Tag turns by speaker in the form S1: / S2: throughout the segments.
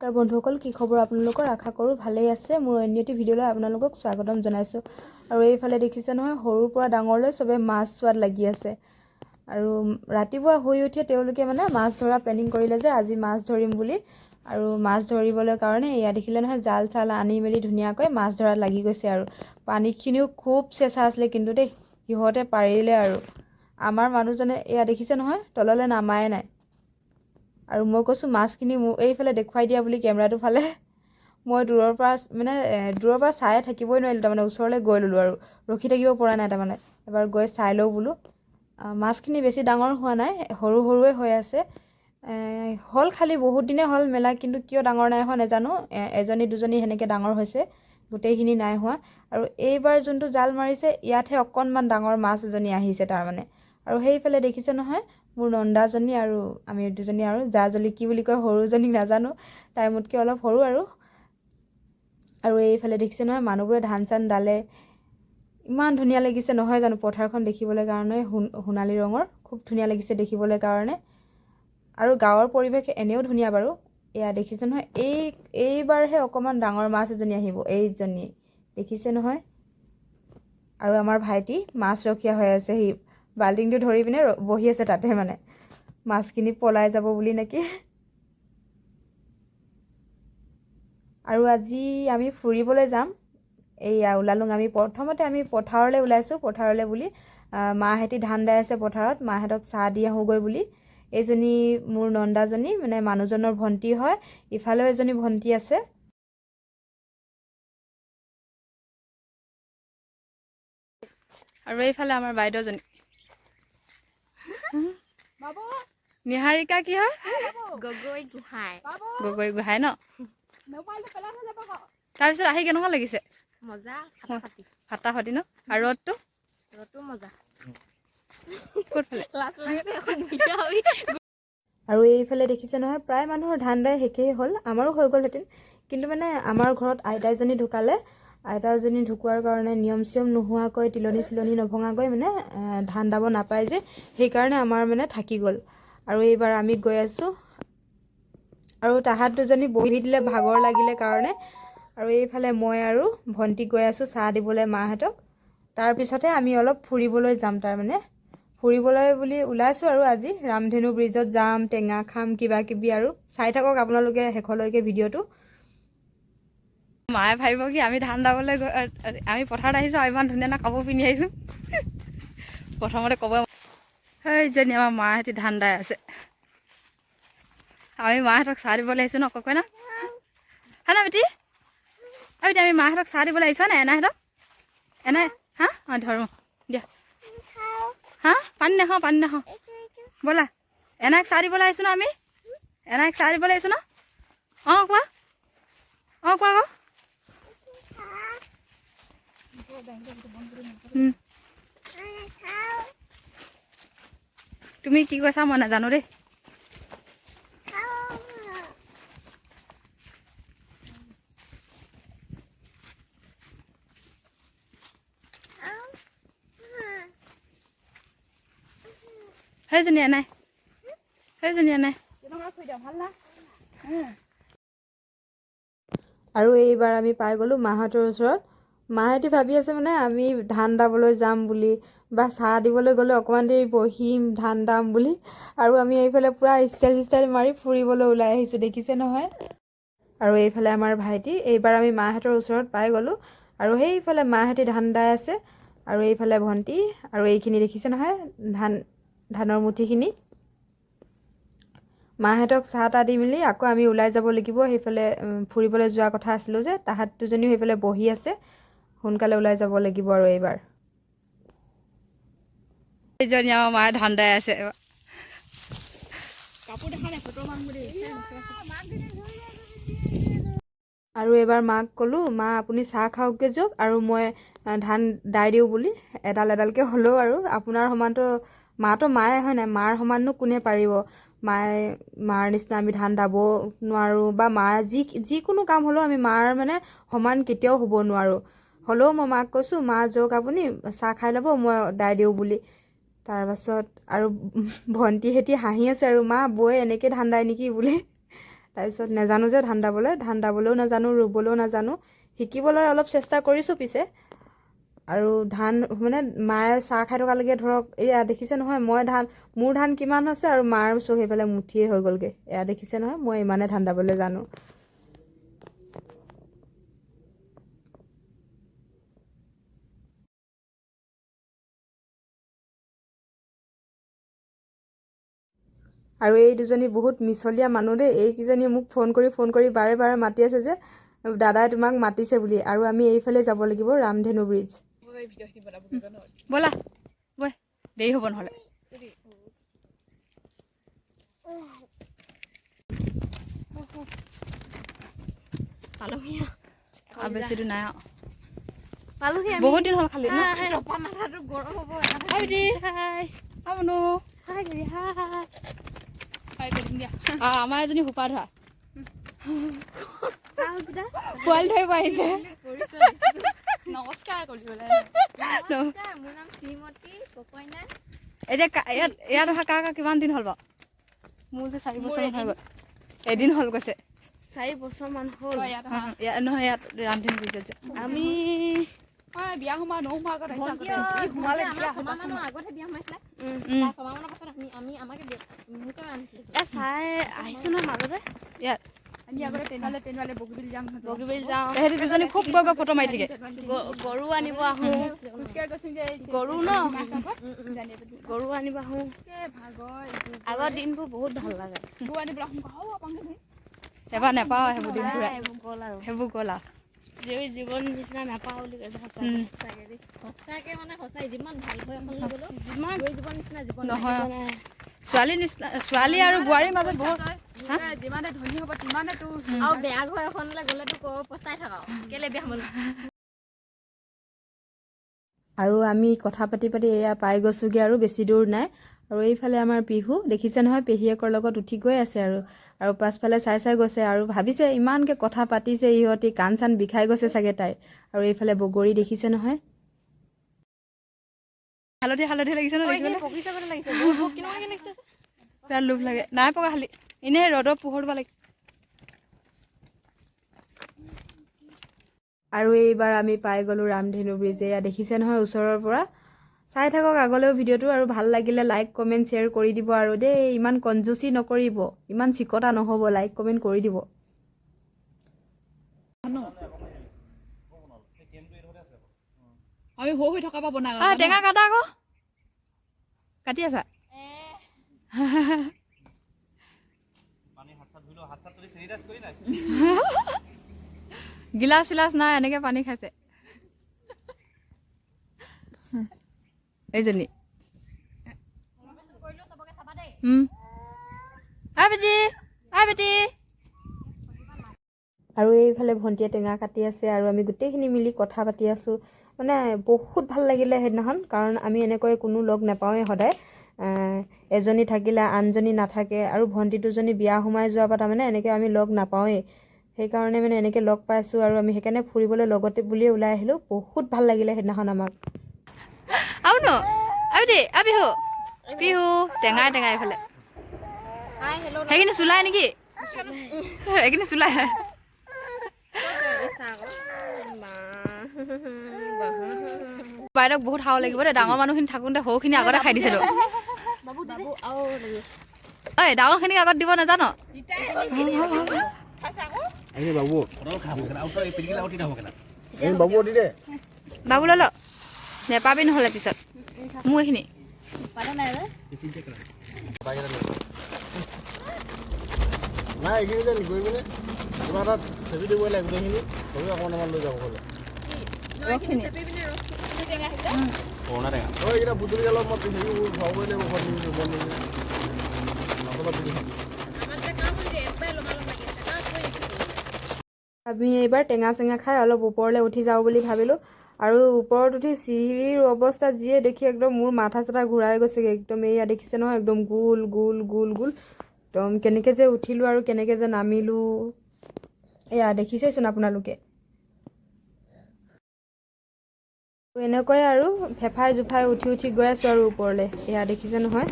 S1: তাৰ বন্ধুসকল কি খবৰ আপোনালোকৰ আশা কৰোঁ ভালেই আছে মোৰ অন্য এটি ভিডিঅ'লৈ আপোনালোকক স্বাগতম জনাইছোঁ আৰু এইফালে দেখিছে নহয় সৰুৰ পৰা ডাঙৰলৈ চবে মাছ চোৱাত লাগি আছে আৰু ৰাতিপুৱা শুই উঠি তেওঁলোকে মানে মাছ ধৰা প্লেনিং কৰিলে যে আজি মাছ ধৰিম বুলি আৰু মাছ ধৰিবলৈ কাৰণে এয়া দেখিলে নহয় জাল চাল আনি মেলি ধুনীয়াকৈ মাছ ধৰাত লাগি গৈছে আৰু পানীখিনিও খুব চেঁচা আছিলে কিন্তু দেই সিহঁতে পাৰিলে আৰু আমাৰ মানুহজনে এয়া দেখিছে নহয় তললৈ নামায়ে নাই আৰু মই কৈছোঁ মাছখিনি এইফালে দেখুৱাই দিয়া বুলি কেমেৰাটো ফালে মই দূৰৰ পৰা চাই থাকিবই নোৱাৰিলোঁ তাৰমানে ওচৰলৈ গৈ ল'লোঁ আৰু ৰখি থাকিব পৰা নাই তাৰমানে এবাৰ গৈ চাই লওঁ বোলো মাছখিনি বেছি ডাঙৰ হোৱা নাই সৰু সৰুৱে হৈ আছে হ'ল খালি বহুত দিনে হ'ল মেলা কিন্তু কিয় ডাঙৰ নাই হোৱা নাজানো এজনী দুজনী সেনেকৈ ডাঙৰ হৈছে গোটেইখিনি নাই হোৱা আৰু এইবাৰ যোনটো জাল মাৰিছে ইয়াতহে অকণমান ডাঙৰ মাছ এজনী আহিছে তাৰমানে আৰু সেইফালে দেখিছে নহয় মোৰ নন্দাজনী আৰু আমি দুজনী আৰু জাজলী কি বুলি কয় সৰুজনীক নাজানো তাই মোতকৈ অলপ সৰু আৰু এইফালে দেখিছে নহয় মানুহবোৰে ধান চান ডালে ইমান ধুনীয়া লাগিছে নহয় জানো পথাৰখন দেখিবলৈ কাৰণে সোণালী ৰঙৰ খুব ধুনীয়া লাগিছে দেখিবলৈ কাৰণে আৰু গাঁৱৰ পৰিৱেশ এনেও ধুনীয়া বাৰু এয়া দেখিছে নহয় এইবাৰহে অকণমান ডাঙৰ মাছ এজনী আহিব এইজনী দেখিছে নহয় আৰু আমাৰ ভাইটি মাছ ৰখীয়া হৈ আছে সি বাল্টিংটো ধৰি পিনে বহি আছে তাতে মানে মাছখিনি পলাই যাব বুলি নেকি আৰু আজি আমি ফুৰিবলৈ যাম এইয়া ওলালোঁ আমি প্ৰথমতে আমি পথাৰলৈ ওলাইছোঁ পথাৰলৈ বুলি মাহঁতি ধান দাই আছে পথাৰত মাহঁতক চাহ দি আহোঁগৈ বুলি এইজনী মোৰ নন্দাজনী মানে মানুহজনৰ ভণ্টি হয় ইফালেও এজনী ভণ্টি আছে আৰু এইফালে আমাৰ বাইদেউজনী নিহাৰিকা কি হয়
S2: গগৈ
S1: গোহাঁই ন তাৰপিছত আহি কেনেকুৱা লাগিছে
S2: মজা
S1: ফাটাফাটি ন আৰু ৰ'দটো
S2: মজা
S1: আৰু এইফালে দেখিছে নহয় প্ৰায় মানুহৰ ধান দাই শেষেই হ'ল আমাৰো হৈ গ'লহেঁতেন কিন্তু মানে আমাৰ ঘৰত আইতাজনী ঢুকালে আইতাজনী ঢুকোৱাৰ কাৰণে নিয়ম চিয়ম নোহোৱাকৈ তিলনি চিলনি নভঙাকৈ মানে ধান দাব নাপায় যে সেইকাৰণে আমাৰ মানে থাকি গ'ল আৰু এইবাৰ আমি গৈ আছোঁ আৰু তাহাঁত দুজনী বহি দিলে ভাগৰ লাগিলে কাৰণে আৰু এইফালে মই আৰু ভণ্টি গৈ আছোঁ চাহ দিবলৈ মাহঁতক তাৰপিছতে আমি অলপ ফুৰিবলৈ যাম তাৰমানে ফুৰিবলৈ বুলি ওলাইছোঁ আৰু আজি ৰামধেনু ব্ৰিজত যাম টেঙা খাম কিবা কিবি আৰু চাই থাকক আপোনালোকে শেষলৈকে ভিডিঅ'টো মায়ে ভাবিব কি আমি ধান দাবলৈ আমি পথাৰত আহিছোঁ আৰু ইমান ধুনীয়া ধুনীয়া কাপোৰ পিন্ধি আহিছোঁ প্ৰথমতে ক'ব সেইজনী আমাৰ মাহঁতি ধান দাই আছে আমি মাহঁতক চাহ দিবলৈ আহিছোঁ ন ককই না হা না বেটি বেটি আমি মাহঁতক চাহ দিবলৈ আহিছোঁ নাই এনাহঁতক এনাই হা অঁ ধৰোঁ দিয়া হা পানী নাখাওঁ ব'লা এনাইক চাহ দিবলৈ আহিছোঁ ন আমি এনাইক চাহ দিবলৈ আহিছোঁ ন অঁ কোৱা আকৌ তুমি কি কৈছা মই নাজানো দেই সেইজনী নাই আৰু এইবাৰ আমি পাই গ'লোঁ মাহঁতৰ ওচৰত মাহঁতি ভাবি আছে মানে আমি ধান দাবলৈ যাম বুলি বা চাহ দিবলৈ গ'লে অকণমান দেৰি বহিম ধান দাম বুলি আৰু আমি এইফালে পূৰা ষ্টাইল মাৰি ফুৰিবলৈ ওলাই আহিছোঁ দেখিছে নহয় আৰু এইফালে আমাৰ ভাইটি এইবাৰ আমি মাহঁতৰ ওচৰত পাই গ'লোঁ আৰু সেইফালে মাহঁতি ধান দাই আছে আৰু এইফালে ভণ্টি আৰু এইখিনি দেখিছে নহয় ধানৰ মুঠিখিনি মাহঁতক চাহ তাহ দি মেলি আকৌ আমি ওলাই যাব লাগিব সেইফালে ফুৰিবলৈ যোৱা কথা আছিলোঁ যে তাহাঁত দুজনীও সেইফালে বহি আছে সোনকালে ওলাই যাব লাগিব আৰু এইবাৰ এইজনী আমাৰ মায়ে ধান দাই আছে আৰু এইবাৰ মাক ক'লোঁ মা আপুনি চাহ খাওকগৈ যাওক আৰু মই ধান দাই দিওঁ বুলি এডালকৈ হ'লেও আৰু আপোনাৰ সমানটো মাতো মায়ে হয় নাই মাৰ সমাননো কোনে পাৰিব মাৰ নিচিনা আমি ধান দাব নোৱাৰোঁ বা মাৰ যিকোনো কাম হ'লেও আমি মাৰ মানে সমান কেতিয়াও হ'ব নোৱাৰোঁ হ'লেও মই মাক কৈছোঁ মা যাওক আপুনি চাহ খাই ল'ব মই দাই দিওঁ বুলি তাৰপাছত আৰু ভণ্টিহঁতি হাঁহি আছে আৰু মা বৌয়ে এনেকৈ ধান দাই নেকি বুলি তাৰপিছত নাজানো যে ধান দাবলৈও নাজানো, ৰুবলৈও নাজানো। শিকিবলৈ অলপ চেষ্টা কৰিছোঁ পিছে। আৰু ধান মানে মায়ে চাহ খাই থকালৈকে ধৰক এয়া দেখিছে নহয় মোৰ ধান কিমান হৈছে আৰু মাৰ চহী পেলাই মুঠিয়ে হৈ গ'লগৈ। এয়া দেখিছে নহয় মই ইমানে ধান দাবলৈ জানো। আৰু এই দুজনী বহুত মিছলীয়া মানুহ দেই। এইকেইজনীয়ে মোক ফোন কৰি বাৰে বাৰে মাতি আছে যে দাদাই তোমাক মাতিছে বুলি। আৰু আমি এইফালে যাব লাগিব ৰামধেনু ব্ৰিজ। ব'লা বৈ দেৰি হ'ব নহ'লে। আৰু বেছি দূৰ নাই বহুত দিন হ'ল খালি
S2: মাথাটো গৰম হ'ব।
S1: আমাৰ এজনী সোপা ধৰা পোৱালি ধৰিব আহিছে। নমস্কাৰ কৰিবলৈ
S2: মোৰ নাম শ্ৰীমতী ককইনা।
S1: এতিয়া ইয়াত অহা কাৰ কিমান দিন হ'ল বাৰু? মোৰ যে 4 বছৰ হৈ গ'ল। এদিন হ'ল কৈছে
S2: 4 বছৰমান হ'ল।
S1: নহয় ইয়াত ৰামধেনু ব্ৰিজত
S2: আমি
S1: বিয়া সোমোৱা নোসোমোৱা আগত
S2: আগতহে বিয়া সোমাইছিলে। চাই আহিছো নহয় মাজতে।
S1: ইয়াত আমি আগতে ট্ৰেইনৱালে বগীবিল
S2: যাওঁ।
S1: সিহঁতি দুজনী খুব গৈ ফটো মাৰি থাকে।
S2: গৰু আনিব আহো। গৰু ন গৰু আনিব আহো। আগৰ দিনবোৰ বহুত ভাল লাগে।
S1: এবাৰ নাপাওঁ সেইবোৰ দিন ঘূৰাই।
S2: সেইবোৰ গ'ল আৰু জীয়ৰী জীৱন নিচিনা নাপাওঁ বুলি কৈছে। সঁচাকে মানে সঁচাই যিমান ভাল হৈ এখন লৈ গ'লো যিমান জীৱন নিচিনা জীৱন
S1: নহয়। ছোৱালী আৰু বোৱাৰীৰ মাজত বহুত
S2: যিমানে ধনী হ'ব তিমানে তোৰ আৰু বেয়া ঘৰ এখনলৈ গ'লেতো পস্তাই থাকা কেলে বেয়া হ'ল।
S1: আৰু আমি কথা পাতি এয়া পাই গৈছোগৈ আৰু বেছি দূৰ নাই। আৰু এইফালে আমাৰ পিহু দেখিছে নহয় পেহীয়েকৰ লগত উঠি গৈ আছে আৰু পাছফালে চাই গৈছে আৰু ভাবিছে ইমানকৈ কথা পাতিছে ইহঁতি কাণ চান বিষাই গৈছে চাগে তাইৰ। আৰু এইফালে বগৰী দেখিছে নহয় হালধীয়া লাগিছে ন দেখিবলৈ লোভ লাগে নাই পকা খালি এনেই ৰ'দৰ পোহৰ দিব লাগিছে। আৰু এইবাৰ আমি পাই গ'লো ৰামধেনু ব্ৰিজ। এয়া দেখিছে নহয় ওচৰৰ পৰা। চাই থাকক আগলৈও ভিডিঅ'টো আৰু ভাল লাগিলে লাইক কমেণ্ট শ্বেয়াৰ কৰি দিব আৰু দেই। ইমান কনজুচি নকৰিব, ইমান চিকটা নহ'ব, লাইক কমেণ্ট কৰি দিব। আমি হৈ থকা পৰা বনাই টেঙা কাটা আকৌ কাটি আছা গিলাচ চিলাচ নাই এনেকে পানী খাইছে এইজনী। আৰু এইফালে ভণ্টিয়ে টেঙা কাটি আছে আৰু আমি গোটেইখিনি মিলি কথা পাতি আছোঁ। মানে বহুত ভাল লাগিলে সেইদিনাখন, কাৰণ আমি এনেকৈ কোনো লগ নাপাওঁৱেই সদায়। এজনী থাকিলে আনজনী নাথাকে আৰু ভণ্টি দুজনী বিয়া সোমাই যোৱাৰ পৰা তাৰমানে এনেকৈ আমি লগ নাপাওঁৱেই। সেইকাৰণে মানে এনেকৈ লগ পাইছোঁ আৰু আমি সেইকাৰণে ফুৰিবলৈ লগতে বুলিয়ে ওলাই আহিলোঁ। বহুত ভাল লাগিলে সেইদিনাখন আমাক। পিহু টেঙাই এইফালে সেইখিনি চুলাই নেকি সেইখিনি চুলাই বাইদেউক বহুত খাব লাগিব দেই। ডাঙৰ মানুহখিনি থাকোঁতে সৰুখিনি আগতে খাই দিছিলোঁ। ঐ ডাঙৰখিনিক আগত দিব নাজান বাবু লৈ ল নেপাবি নহ'লে পিছত মোৰ এইখিনি
S3: নাই এইখিনি যে গৈ পিনে কিবা এটা চেপি দিব লাগে গোটেইখিনি তবে অকণমান লৈ যাব গ'লে পুৰণা টেঙা এইকেইটা বুটলি অলপ মই হেৰি ভৰাবই লাগিব
S1: আমি এইবাৰ টেঙা চেঙা খাই অলপ ওপৰলৈ উঠি যাওঁ বুলি ভাবিলোঁ। আৰু ওপৰত উঠি চিৰিৰ অৱস্থা যিয়ে দেখি একদম মোৰ মাথা চাথা ঘূৰাই গৈছেগৈ একদম। এয়া দেখিছে নহয় একদম গোল একদম কেনেকৈ যে উঠিলোঁ আৰু কেনেকৈ যে নামিলোঁ এয়া দেখিছেচোন আপোনালোকে। এনেকৈয়ে আৰু ফেফাই জোফাই উঠি গৈ আছোঁ আৰু ওপৰলৈ। এয়া দেখিছে নহয়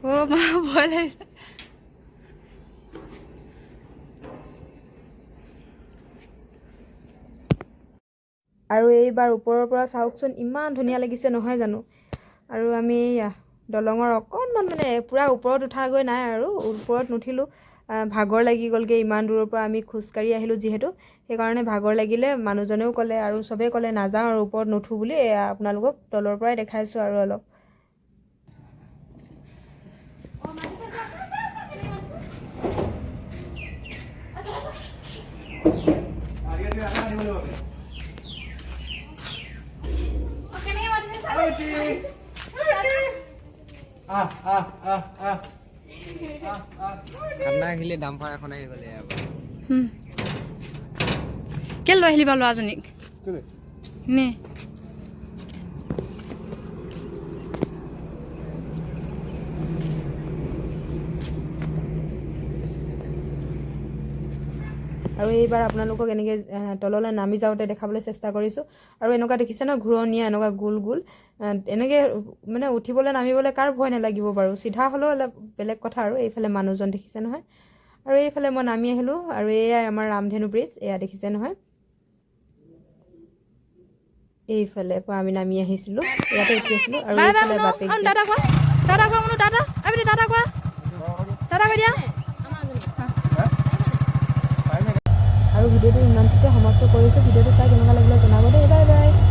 S1: অ' মা ভয় লাগিছে। আৰু এইবাৰ ওপৰৰ পৰা চাওকচোন ইমান ধুনীয়া লাগিছে নহয় জানো। আৰু আমি দলঙৰ অকণমান মানে পূৰা ওপৰত উঠাগৈ নাই আৰু ওপৰত নুঠিলোঁ, ভাগৰ লাগি গ'লগৈ। ইমান দূৰৰ পৰা আমি খোজকাঢ়ি আহিলোঁ যিহেতু, সেইকাৰণে ভাগৰ লাগিলে। মানুহজনেও ক'লে আৰু চবেই ক'লে নাযাওঁ আৰু ওপৰত নুঠোঁ বুলি। আপোনালোকক তলৰ পৰাই দেখাইছোঁ আৰু অলপ।
S4: ঠাণ্ডা আহিলে ডাম্পাৰ এখন আহি গ'লে
S1: কেলে লৈ আহিলি বাৰু ল'ৰাজনীক নে? আৰু এইবাৰ আপোনালোকক এনেকৈ তললৈ নামি যাওঁতে দেখাবলৈ চেষ্টা কৰিছোঁ। আৰু এনেকুৱা দেখিছে ন ঘূৰণীয়া এনেকুৱা গোল গোল, এনেকৈ মানে উঠিবলৈ নামিবলৈ কাৰ ভয় নালাগিব বাৰু। চিধা হ'লেও অলপ বেলেগ কথা আৰু। এইফালে মানুহজন দেখিছে নহয়। আৰু এইফালে মই নামি আহিলোঁ। আৰু এয়াই আমাৰ ৰামধেনু ব্ৰিজ, এয়া দেখিছে নহয়। এইফালে পৰা আমি নামি আহিছিলোঁ, ইয়াতে উঠি আছিলোঁ। আৰু এইফালে বাপেক আৰু ভিডিঅ'টো ইমানটোতে সমাপ্ত কৰিছোঁ। ভিডিঅ'টো চাই কেনেকুৱা লাগিলে জনাব দেই। Bye bye.